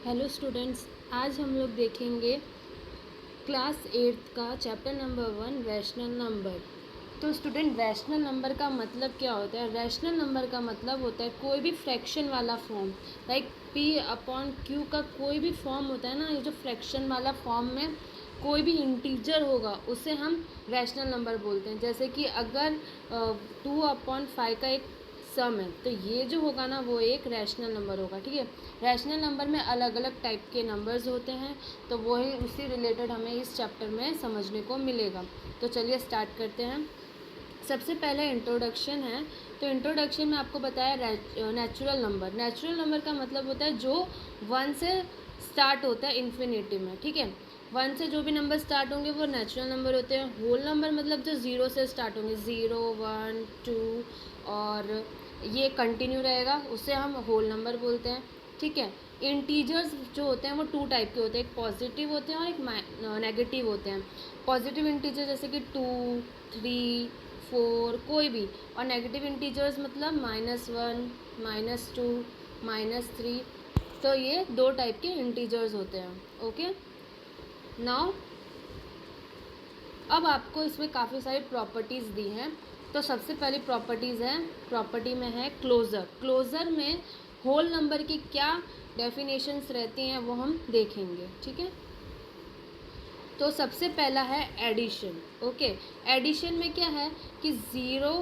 Hello students, आज हम लोग देखेंगे क्लास 8 का चैप्टर नंबर 1 रैशनल नंबर। तो स्टूडेंट, रैशनल नंबर का मतलब क्या होता है? रैशनल नंबर का मतलब होता है कोई भी फ्रैक्शन वाला form, like P upon Q का कोई भी फॉर्म होता है ना, ये जो फ्रैक्शन वाला फॉर्म में कोई भी इंटीजर होगा उसे हम रैशनल नंबर बोलते हैं। जैसे कि अगर 2/5 का एक सम है तो ये जो होगा ना वो एक रैशनल नंबर होगा। ठीक है, रैशनल नंबर में अलग अलग टाइप के नंबर्स होते हैं, तो वही उसी रिलेटेड हमें इस चैप्टर में समझने को मिलेगा। तो चलिए स्टार्ट करते हैं। सबसे पहले इंट्रोडक्शन है। तो इंट्रोडक्शन में आपको बताया नेचुरल नंबर। नेचुरल नंबर का मतलब होता है जो 1 से स्टार्ट होता है इन्फिनिटी में। ठीक है, 1 से जो भी नंबर स्टार्ट होंगे वो नेचुरल नंबर होते हैं। होल नंबर मतलब जो 0 से स्टार्ट होंगे, 0, 1, 2 और ये कंटिन्यू रहेगा, उसे हम होल नंबर बोलते हैं। ठीक है, इंटीजर्स जो होते हैं वो 2 टाइप के होते हैं, एक पॉजिटिव होते हैं और एक नेगेटिव होते हैं। पॉजिटिव इंटीजर जैसे कि 2, 3, 4 कोई भी, और नेगेटिव इंटीजर्स मतलब -1, -2, -3। तो ये 2 टाइप के इंटीजर्स होते हैं। ओके, नाउ अब आपको इसमें काफ़ी सारी प्रॉपर्टीज़ दी हैं। तो सबसे पहली प्रॉपर्टीज़ है, प्रॉपर्टी में है क्लोज़र। क्लोज़र में होल नंबर की क्या डेफिनेशंस रहती हैं वो हम देखेंगे। ठीक है, तो सबसे पहला है एडिशन। ओके, एडिशन में क्या है कि 0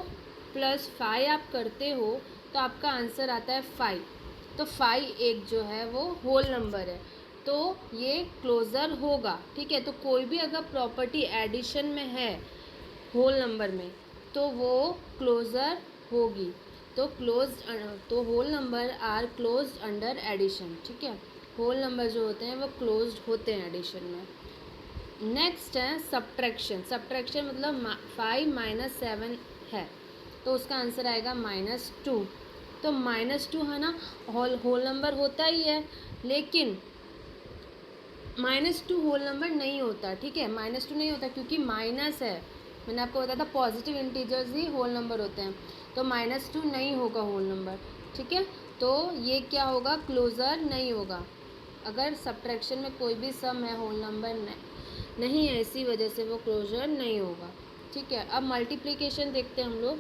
+ 5 आप करते हो तो आपका आंसर आता है 5। तो 5 एक जो है वो होल नंबर है, तो ये क्लोज़र होगा। ठीक है, तो कोई भी अगर प्रॉपर्टी एडिशन में है होल नंबर में तो वो क्लोज़र होगी। तो तो whole number are closed under addition. ठीक है, होल नंबर जो होते हैं वो क्लोज्ड होते हैं एडिशन में। नेक्स्ट है सब्ट्रैक्शन। सब्ट्रैक्शन मतलब 5 - 7 है तो उसका आंसर आएगा -2। तो -2 है ना, होल नंबर होता ही है, लेकिन -2 होल नंबर नहीं होता। ठीक है, -2 नहीं होता क्योंकि माइनस है। मैंने आपको बताया था पॉजिटिव इंटीजर्स ही होल नंबर होते हैं, तो -2 नहीं होगा होल नंबर। ठीक है, तो ये क्या होगा, क्लोज़र नहीं होगा। अगर सब्ट्रैक्शन में कोई भी सम है होल नंबर नहीं है, इसी वजह से वो क्लोज़र नहीं होगा। ठीक है, अब मल्टीप्लिकेशन देखते हैं हम लोग।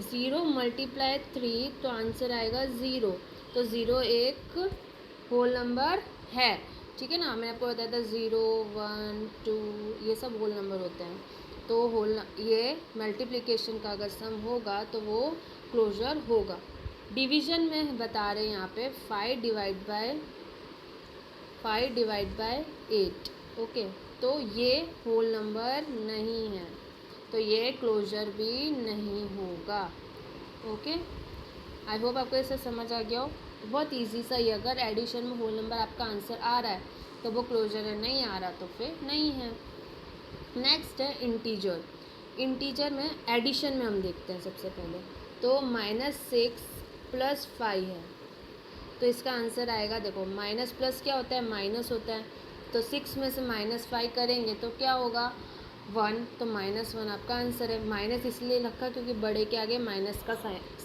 0 × 3 तो आंसर आएगा 0। तो 0 एक होल नंबर है। ठीक है ना, मैंने आपको बताया था 0, 1, 2 ये सब होल नंबर होते हैं। तो ये मल्टीप्लिकेशन का अगर सम होगा तो वो क्लोज़र होगा। डिवीज़न में बता रहे हैं यहाँ पे 5 डिवाइड बाय 8। ओके, तो ये होल नंबर नहीं है, तो ये क्लोज़र भी नहीं होगा। ओके, आई होप आपको इसे समझ आ गया हो। बहुत इजी सा ही, अगर एडिशन में होल नंबर आपका आंसर आ रहा है तो वो क्लोज़र है, नहीं आ रहा तो फिर नहीं है। नेक्स्ट है इंटीजर। इंटीजर में एडिशन में हम देखते हैं सबसे पहले। तो -6 + 5 है, तो इसका आंसर आएगा, देखो माइनस प्लस क्या होता है, माइनस होता है। तो 6 में से -5 करेंगे तो क्या होगा, 1। तो -1 आपका आंसर है। माइनस इसलिए रखा क्योंकि बड़े के आगे माइनस का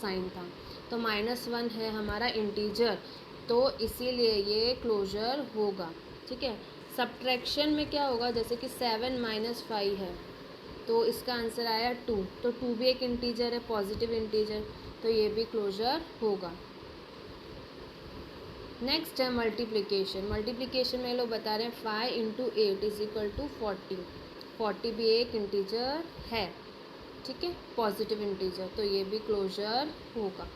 साइन था। तो -1 है हमारा इंटीजर, तो इसीलिए ये क्लोज़र होगा। ठीक है, सब्ट्रैक्शन में क्या होगा, जैसे कि 7 - 5 है तो इसका आंसर आया 2। तो 2 भी एक इंटीजर है, पॉजिटिव इंटीजर, तो ये भी क्लोज़र होगा। नेक्स्ट है मल्टीप्लिकेशन। मल्टीप्लिकेशन में लोग बता रहे हैं 5 × 8 = 40। 40 भी एक इंटीजर है। ठीक है, पॉजिटिव इंटीजर, तो ये भी क्लोज़र होगा।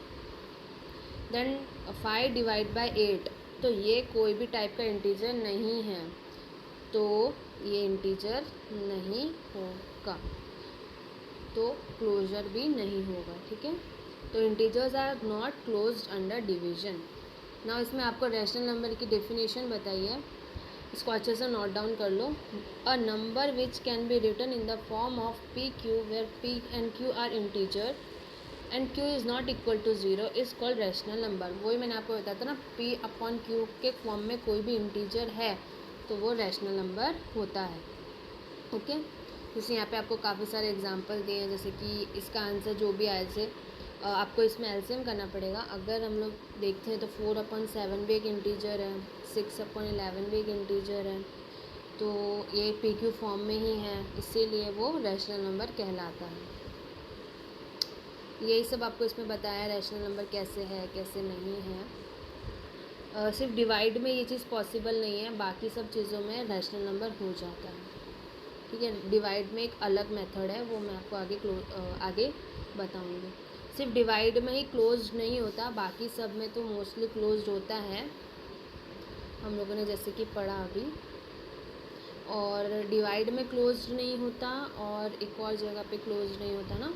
देन 5 डिवाइड बाय 8, तो ये कोई भी टाइप का इंटीजर नहीं है, तो ये इंटीजर नहीं होगा, तो क्लोज़र भी नहीं होगा। ठीक है, तो integers are not closed under division. ना इसमें आपको रैशनल नंबर की डेफिनेशन बताइए, इसको अच्छे से नोट डाउन कर लो। A number which can be written in the form of PQ where P and Q are integer and Q is not equal to 0 is called rational number. वही मैंने आपको बताया था ना, P/Q के फॉर्म में कोई भी इंटीजर है तो वो रैशनल नंबर होता है। ओके, जैसे यहाँ पे आपको काफ़ी सारे एग्जांपल दिए हैं, जैसे कि इसका आंसर जो भी आए, जैसे आपको इसमें एलसीएम करना पड़ेगा। अगर हम लोग देखते हैं तो 4/7 भी एक इंटीजर है, 6/11 भी एक इंटीजर है, तो ये पीक्यू फॉर्म में ही है, इसीलिए वो रैशनल नंबर कहलाता है। यही सब आपको इसमें बताया रैशनल नंबर कैसे है कैसे नहीं है। सिर्फ डिवाइड में ये चीज़ पॉसिबल नहीं है, बाकी सब चीज़ों में रैशनल नंबर हो जाता है। ठीक है, डिवाइड में एक अलग मेथड है, वो मैं आपको आगे बताऊंगी। सिर्फ डिवाइड में ही क्लोज नहीं होता, बाकी सब में तो मोस्टली क्लोज होता है, हम लोगों ने जैसे कि पढ़ा अभी। और डिवाइड में क्लोज नहीं होता और एक और जगह पे क्लोज नहीं होता ना,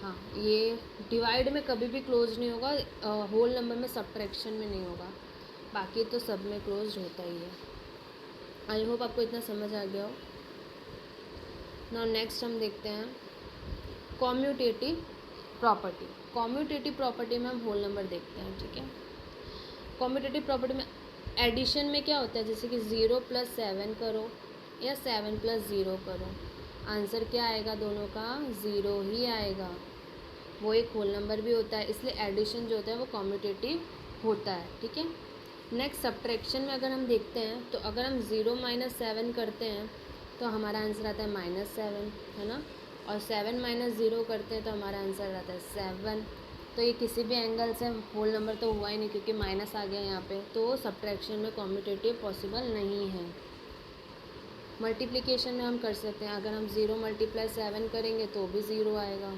हाँ, ये डिवाइड में कभी भी क्लोज नहीं होगा, होल नंबर में सब्ट्रैक्शन में नहीं होगा, बाकी तो सब में क्लोज होता ही है। आई होप आपको इतना समझ आ गया हो। नाउ नेक्स्ट हम देखते हैं कॉम्यूटेटिव प्रॉपर्टी। कॉम्यूटेटिव प्रॉपर्टी में हम होल नंबर देखते हैं। ठीक है, कॉम्यूटेटिव प्रॉपर्टी में एडिशन में क्या होता है, जैसे कि 0+7 करो या 7+0 करो, आंसर क्या आएगा, दोनों का 0 ही आएगा, वो एक होल नंबर भी होता है, इसलिए एडिशन जो होता है वो कॉम्यूटेटिव होता है। ठीक है, नेक्स्ट सब्ट्रैक्शन में अगर हम देखते हैं तो अगर हम 0-7 करते हैं तो हमारा आंसर आता है -7, है ना, और 7-0 करते हैं तो हमारा आंसर आता है 7। तो ये किसी भी एंगल से होल नंबर तो हुआ ही नहीं, क्योंकि माइनस आ गया यहाँ पे, तो सब्ट्रैक्शन में कॉम्यूटेटिव पॉसिबल नहीं है। मल्टीप्लिकेशन में हम कर सकते हैं, अगर हम 0 × 7 करेंगे तो भी 0 आएगा,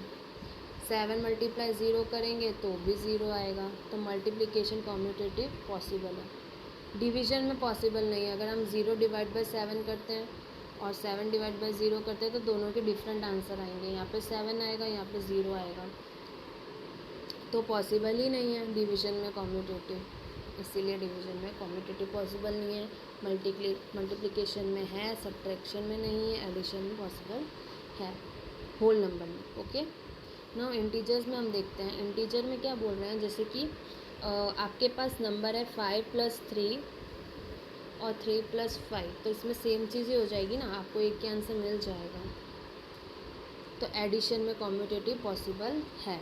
7 × 0 करेंगे तो भी 0 आएगा, तो मल्टीप्लिकेशन कॉम्यूटेटिव पॉसिबल है। डिवीज़न में पॉसिबल नहीं है, अगर हम 0/7 करते हैं और 7/0 करते हैं तो दोनों के डिफरेंट आंसर आएंगे, यहाँ पे 7 आएगा, यहाँ पे 0 आएगा, तो पॉसिबल ही नहीं है डिवीज़न में कॉम्यूटेटिव, इसीलिए डिवीज़न में कॉम्यूटेटिव पॉसिबल नहीं है। मल्टीप्लिकेशन में है, सब्ट्रैक्शन में नहीं है, एडिशन में पॉसिबल है होल नंबर में। ओके, नाउ इंटीजर्स में हम देखते हैं, इंटीजर में क्या बोल रहे हैं, जैसे कि आपके पास नंबर है 5+3 और 3+5, तो इसमें सेम चीज़ ही हो जाएगी ना, आपको एक के आंसर मिल जाएगा, तो एडिशन में कॉम्यूटेटिव पॉसिबल है।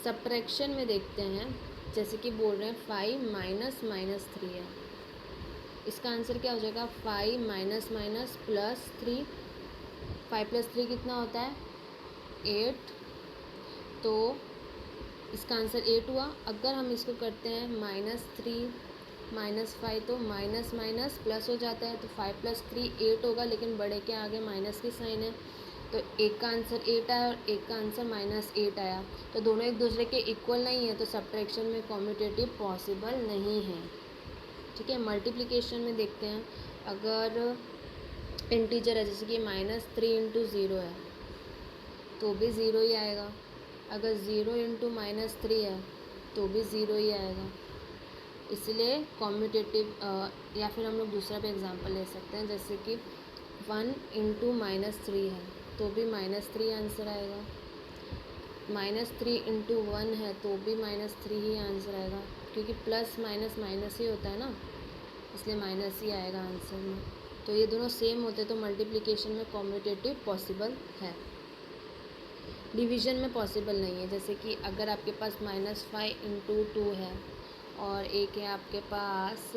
सब्ट्रैक्शन में देखते हैं, जैसे कि बोल रहे हैं 5 -3 है, इसका आंसर क्या हो जाएगा, 5 -+3, 5+3 कितना होता है 8, तो इसका आंसर 8 हुआ। अगर हम इसको करते हैं -3 -5, तो माइनस माइनस प्लस हो जाता है, तो 5+3 8 होगा, लेकिन बड़े के आगे माइनस की साइन है, तो एक का आंसर 8 आया और एक का आंसर -8 आया, तो दोनों एक दूसरे के इक्वल नहीं है, तो सब्ट्रैक्शन में कॉम्यूटेटिव पॉसिबल नहीं है। ठीक है, मल्टीप्लिकेशन में देखते हैं, अगर इंटीजर है, जैसे कि -3 × 0 है, तो भी 0 ही आएगा, अगर 0 × -3 है तो भी 0 ही आएगा, इसलिए कॉम्यूटेटिव। या फिर हम लोग दूसरा भी एग्जांपल ले सकते हैं, जैसे कि 1 × -3 है तो भी -3 आंसर आएगा, -3 × 1 है तो भी -3 ही आंसर आएगा, क्योंकि प्लस माइनस माइनस ही होता है ना, इसलिए माइनस ही आएगा आंसर में। तो ये दोनों सेम होते तो मल्टीप्लिकेशन में कॉम्यूटेटिव पॉसिबल है, डिवीज़न में पॉसिबल नहीं है। जैसे कि अगर आपके पास -5 × 2 है और एक है आपके पास,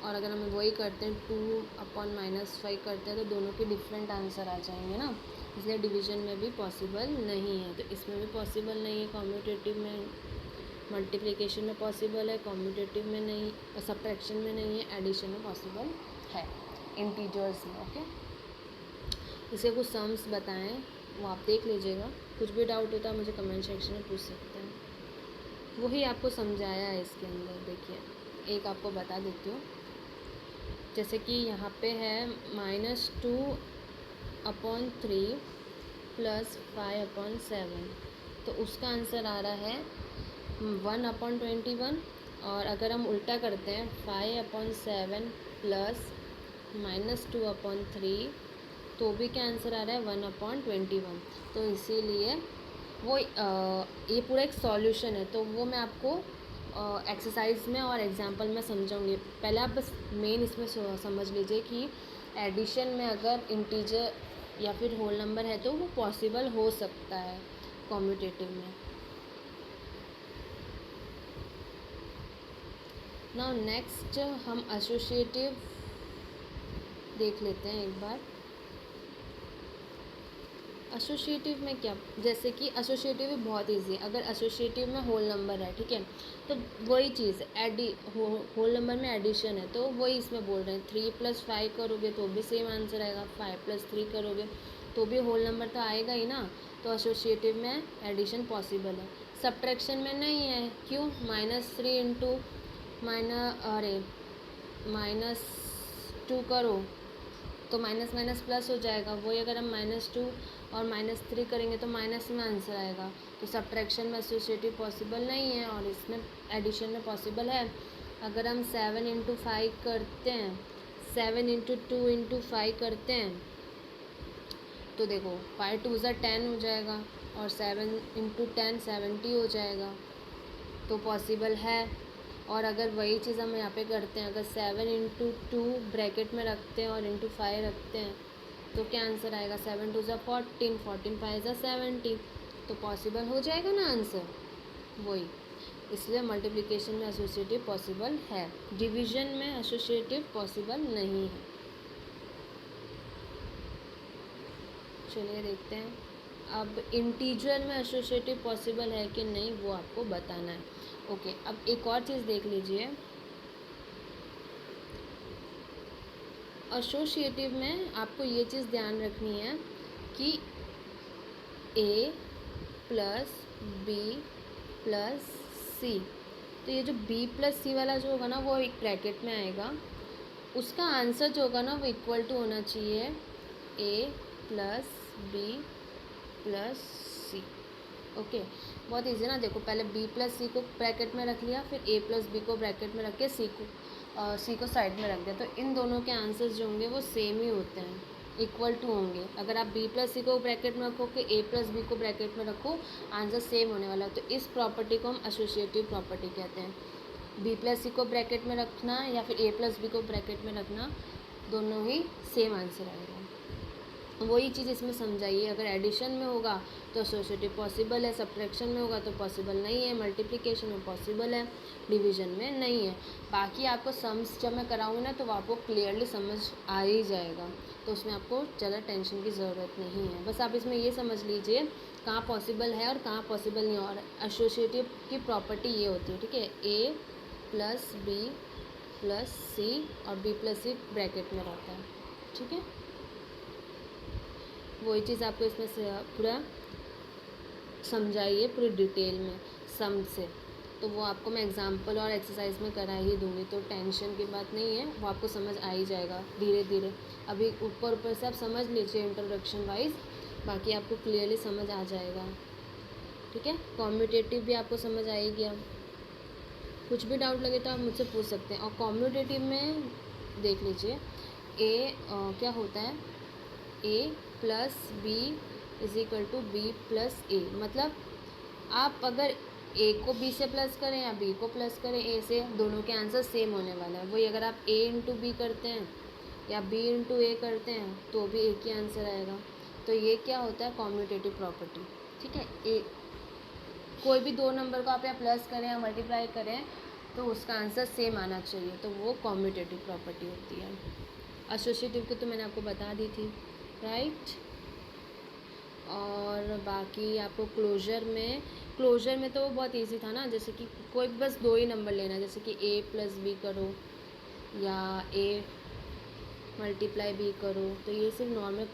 और अगर हम वही करते हैं 2/-5 करते हैं, तो दोनों के डिफरेंट आंसर आ जाएंगे ना, इसलिए डिवीज़न में भी पॉसिबल नहीं है, तो इसमें भी पॉसिबल नहीं है। कॉम्यूटेटिव में मल्टीप्लिकेशन में पॉसिबल है, कॉम्यूटेटिव में नहीं, सब्ट्रैक्शन में नहीं है, एडिशन में पॉसिबल है इंटीजर्स में। ओके, इसे कुछ सम्स बताएं, वो आप देख लीजिएगा, कुछ भी डाउट होता है मुझे कमेंट सेक्शन में पूछ सकते हैं, वही आपको समझाया है इसके अंदर। देखिए, एक आपको बता देती हूँ, जैसे कि यहाँ पे है -2/3 + 5/7, तो उसका आंसर आ रहा है 1/21, और अगर हम उल्टा करते हैं 5/7 + -2/3, तो भी क्या आंसर आ रहा है 1/21, तो इसीलिए वो ये पूरा एक सॉल्यूशन है, तो वो मैं आपको एक्सरसाइज में और एग्जांपल में समझाऊंगी। पहले आप बस मेन इसमें समझ लीजिए कि एडिशन में अगर इंटीजर या फिर होल नंबर है तो वो पॉसिबल हो सकता है कॉम्यूटेटिव में। नाउ नेक्स्ट हम एसोसिएटिव देख लेते हैं एक बार। एसोसिएटिव में क्या, जैसे कि एसोसिएटिव भी बहुत इजी है। अगर एसोसिएटिव में होल नंबर है, ठीक है, तो वही चीज़ होल नंबर में एडिशन है, तो वही इसमें बोल रहे हैं। 3+5 करोगे तो भी सेम आंसर आएगा, 5+3 करोगे तो भी होल नंबर तो आएगा ही ना। तो एसोसिएटिव में एडिशन पॉसिबल है। सब्ट्रैक्शन में नहीं है, क्यों? -3 इंटू -2 करो तो माइनस माइनस प्लस हो जाएगा। वही अगर हम -2 और -3 करेंगे तो माइनस में आंसर आएगा। तो सब्ट्रैक्शन में एसोसिएटिव पॉसिबल नहीं है और इसमें एडिशन में पॉसिबल है। अगर हम 7 इंटू 5 करते हैं, 7 इंटू 2 इंटू 5 करते हैं तो देखो 5 2 ज़ा 10 हो जाएगा और 7 इंटू 10 70 हो जाएगा, तो पॉसिबल है। और अगर वही चीज़ हम यहाँ पे करते हैं, अगर 7 इंटू 2 ब्रैकेट में रखते हैं और इंटू 5 रखते हैं तो क्या आंसर आएगा? 7 2 ज़ा 14, 14 5 ज़ा 70, तो पॉसिबल हो जाएगा ना आंसर वही। इसलिए मल्टीप्लिकेशन में एसोसिएटिव पॉसिबल है, डिवीजन में एसोसिएटिव पॉसिबल नहीं है। चलिए देखते हैं अब इंटीजर में एसोसिएटिव पॉसिबल है कि नहीं, वो आपको बताना है। ओके, अब एक और चीज़ देख लीजिए। एसोसिएटिव में आपको ये चीज़ ध्यान रखनी है कि a प्लस बी प्लस सी, तो ये जो b प्लस सी वाला जो होगा ना वो एक ब्रैकेट में आएगा, उसका आंसर जो होगा ना वो इक्वल टू होना चाहिए a plus B plus C. Okay, बहुत इजी ना। देखो पहले b प्लस सी को ब्रैकेट में रख लिया, फिर a प्लस बी को ब्रैकेट में रख के सी को साइड में रख दिया, तो इन दोनों के आंसर्स जो होंगे वो सेम ही होते हैं, इक्वल टू होंगे। अगर आप b प्लस सी को ब्रैकेट में रखो कि a प्लस बी को ब्रैकेट में रखो, आंसर सेम होने वाला है। तो इस प्रॉपर्टी को हम एसोसिएटिव प्रॉपर्टी कहते हैं। b प्लस सी को ब्रैकेट में रखना या फिर a प्लस बी को ब्रैकेट में रखना, दोनों ही सेम आंसर आएगा। वही चीज़ इसमें समझाइए। अगर एडिशन में होगा तो एसोसिएटिव पॉसिबल है, सब्ट्रैक्शन में होगा तो पॉसिबल नहीं है, मल्टीप्लिकेशन में पॉसिबल है, डिवीजन में नहीं है। बाकी आपको सम्स जब मैं कराऊंगी ना तो वो आपको क्लियरली समझ आ ही जाएगा, तो उसमें आपको ज़्यादा टेंशन की ज़रूरत नहीं है। बस आप इसमें ये समझ लीजिए कहाँ पॉसिबल है और कहाँ पॉसिबल नहीं है। और एसोसिएटिव की प्रॉपर्टी ये होती है, ठीक है, a प्लस बी प्लस सी और b प्लस सी ब्रैकेट में रहता है, ठीक है। वही चीज़ आपको इसमें से पूरा समझाइए पूरी डिटेल में सम से, तो वो आपको मैं एग्जांपल और एक्सरसाइज में करा ही दूँगी, तो टेंशन की बात नहीं है, वो आपको समझ आ ही जाएगा धीरे धीरे। अभी ऊपर ऊपर से आप समझ लीजिए इंट्रोडक्शन वाइज, बाकी आपको क्लियरली समझ आ जाएगा, ठीक है। कॉम्यूटेटिव भी आपको समझ आएगी। अब कुछ भी डाउट लगे तो आप मुझसे पूछ सकते हैं। और कॉम्यूटेटिव में देख लीजिए क्या होता है, a plus b is equal to b plus a, मतलब आप अगर a को b से प्लस करें या b को प्लस करें a से, दोनों के आंसर सेम होने वाला है। वही अगर आप a इंटू बी करते हैं या b इंटू ए करते हैं तो भी एक ही आंसर आएगा। तो ये क्या होता है, कॉम्यूटेटिव प्रॉपर्टी, ठीक है। कोई भी दो नंबर को आप या प्लस करें या मल्टीप्लाई करें तो उसका आंसर सेम आना चाहिए, तो वो कॉम्यूटेटिव प्रॉपर्टी होती है। एसोसिएटिव की तो मैंने आपको बता दी थी, राइट। और बाकी आपको क्लोजर में तो बहुत इजी था ना, जैसे कि कोई बस दो ही नंबर लेना, जैसे कि a प्लस बी करो या a मल्टीप्लाई बी करो, तो ये सिर्फ नॉर्मल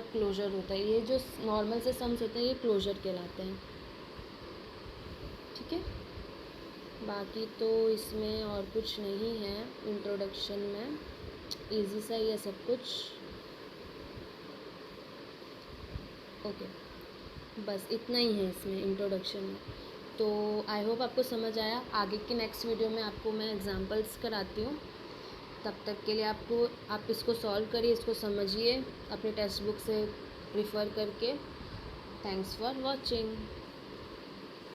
क्लोजर होता है। ये जो नॉर्मल से सम्स होते हैं ये क्लोजर कहलाते हैं, ठीक है। बाकी तो इसमें और कुछ नहीं है, इंट्रोडक्शन में इजी सा ही है सब कुछ। ओके, बस इतना ही है इसमें इंट्रोडक्शन में। तो आई होप आपको समझ आया। आगे की नेक्स्ट वीडियो में आपको मैं एग्जांपल्स कराती हूँ। तब तक के लिए आप इसको सॉल्व करिए, इसको समझिए अपने टेक्स्ट बुक से रिफ़र करके। Thanks for watching.